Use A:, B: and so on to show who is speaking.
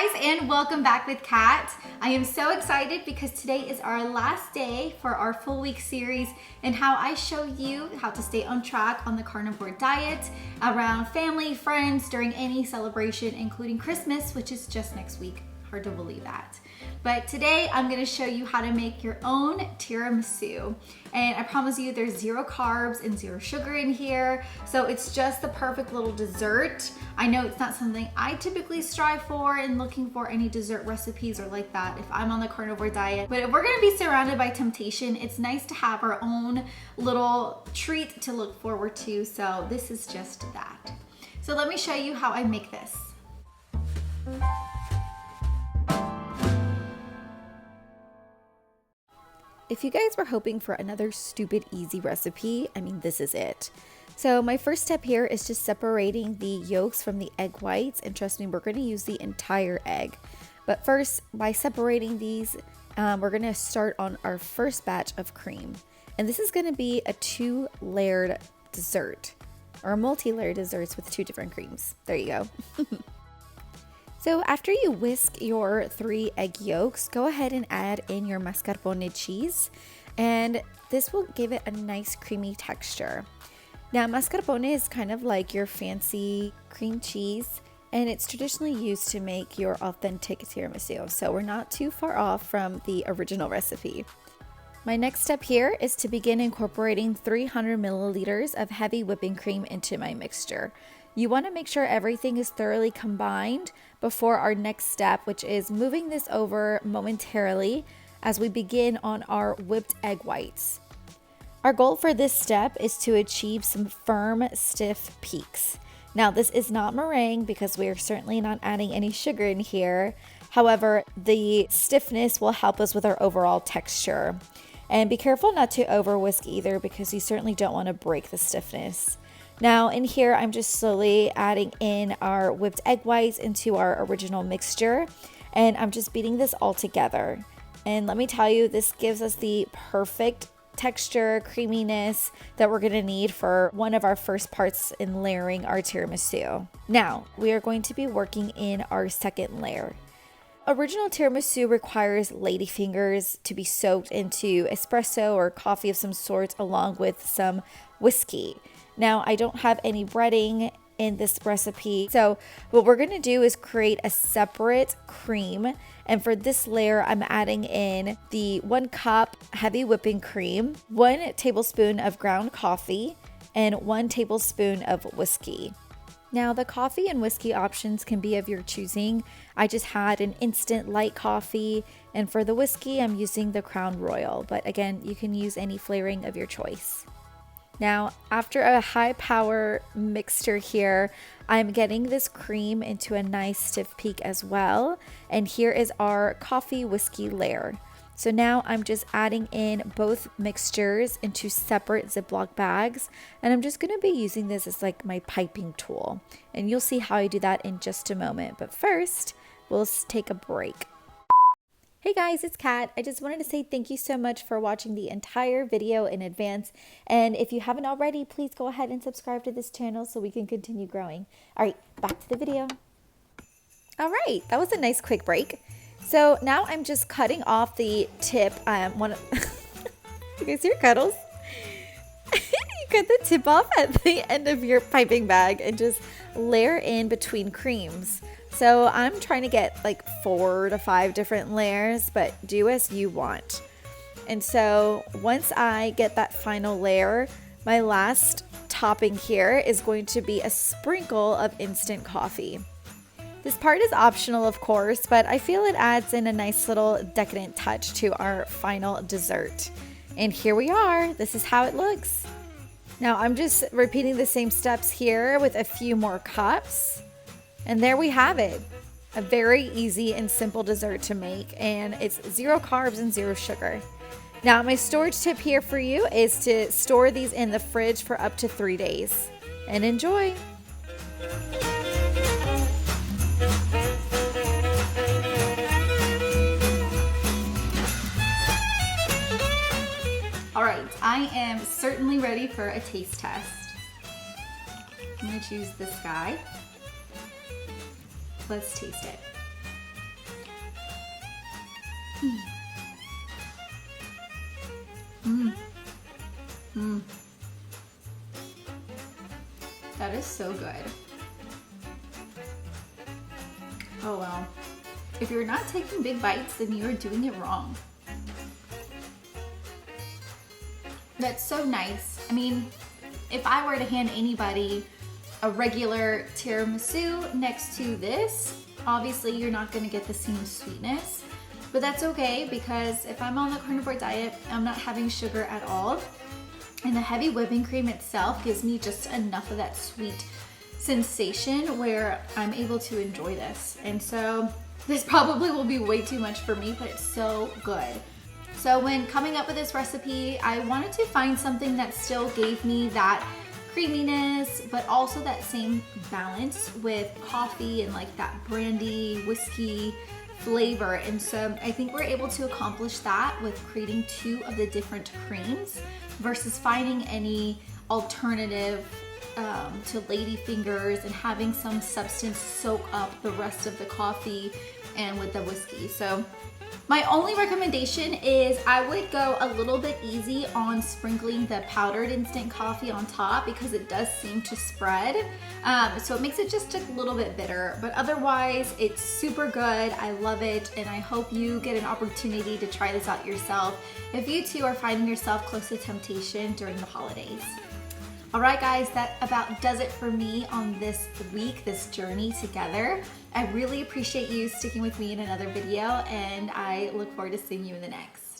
A: guys, and welcome back with Kat. I am so excited because today is our last day for our full week series and how I show you how to stay on track on the carnivore diet around family, friends, during any celebration, including Christmas, which is just next week. Hard to believe that. But today I'm going to show you how to make your own tiramisu. And I promise you there's 0 carbs and 0 sugar in here. So it's just the perfect little dessert. I know it's not something I typically strive for and looking for any dessert recipes or like that if I'm on the carnivore diet. But if we're going to be surrounded by temptation, it's nice to have our own little treat to look forward to. So this is just that. So let me show you how I make this. If you guys were hoping for another stupid easy recipe, I mean, this is it. So my first step here is just separating the yolks from the egg whites, and trust me, we're going to use the entire egg. But first, by separating these, we're going to start on our first batch of cream. And this is going to be a 2-layered dessert, or multi-layered desserts with 2 different creams. There you go. So after you whisk your 3 egg yolks, go ahead and add in your mascarpone cheese, and this will give it a nice creamy texture. Now mascarpone is kind of like your fancy cream cheese, and it's traditionally used to make your authentic tiramisu, so we're not too far off from the original recipe. My next step here is to begin incorporating 300 milliliters of heavy whipping cream into my mixture. You want to make sure everything is thoroughly combined before our next step, which is moving this over momentarily as we begin on our whipped egg whites. Our goal for this step is to achieve some firm, stiff peaks. Now, this is not meringue because we are certainly not adding any sugar in here. However, the stiffness will help us with our overall texture. And be careful not to over whisk either because you certainly don't want to break the stiffness. Now in here, I'm just slowly adding in our whipped egg whites into our original mixture, and I'm just beating this all together. And let me tell you, this gives us the perfect texture, creaminess that we're going to need for one of our first parts in layering our tiramisu. Now, we are going to be working in our second layer. Original tiramisu requires ladyfingers to be soaked into espresso or coffee of some sort along with some whiskey. Now, I don't have any breading in this recipe, so what we're going to do is create a separate cream, and for this layer, I'm adding in the 1 cup heavy whipping cream, 1 tablespoon of ground coffee, and 1 tablespoon of whiskey. Now, the coffee and whiskey options can be of your choosing. I just had an instant light coffee, and for the whiskey, I'm using the Crown Royal, but again, you can use any flavoring of your choice. Now, after a high power mixture here, I'm getting this cream into a nice stiff peak as well. And here is our coffee whiskey layer. So now I'm just adding in both mixtures into separate Ziploc bags. And I'm just going to be using this as like my piping tool. And you'll see how I do that in just a moment. But first, we'll take a break. Hey guys, it's Kat. I just wanted to say thank you so much for watching the entire video in advance. And if you haven't already, please go ahead and subscribe to this channel so we can continue growing. All right, back to the video. All right, that was a nice quick break. So now I'm just cutting off the tip. You guys hear Cuddles? You cut the tip off at the end of your piping bag and just layer in between creams. So I'm trying to get like 4 to 5 different layers, but do as you want. And so once I get that final layer, my last topping here is going to be a sprinkle of instant coffee. This part is optional, of course, but I feel it adds in a nice little decadent touch to our final dessert. And here we are. This is how it looks. Now I'm just repeating the same steps here with a few more cups. And there we have it. A very easy and simple dessert to make, and it's 0 carbs and 0 sugar. Now, my storage tip here for you is to store these in the fridge for up to 3 days. And enjoy! All right, I am certainly ready for a taste test. I'm gonna choose this guy. Let's taste it. That is so good. Oh wow. If you're not taking big bites, then you are doing it wrong. That's so nice. I mean, if I were to hand anybody a regular tiramisu next to this, obviously you're not gonna get the same sweetness, but that's okay because if I'm on the carnivore diet, I'm not having sugar at all. And the heavy whipping cream itself gives me just enough of that sweet sensation where I'm able to enjoy this. And so this probably will be way too much for me, but it's so good. So when coming up with this recipe, I wanted to find something that still gave me that creaminess, but also that same balance with coffee and like that brandy, whiskey flavor. And so I think we're able to accomplish that with creating two of the different creams versus finding any alternative to ladyfingers and having some substance soak up the rest of the coffee and with the whiskey. So my only recommendation is I would go a little bit easy on sprinkling the powdered instant coffee on top because it does seem to spread. So it makes it just a little bit bitter, but otherwise it's super good. I love it, and I hope you get an opportunity to try this out yourself if you too are finding yourself close to temptation during the holidays. All right, guys, that about does it for me on this week, this journey together. I really appreciate you sticking with me in another video, and I look forward to seeing you in the next.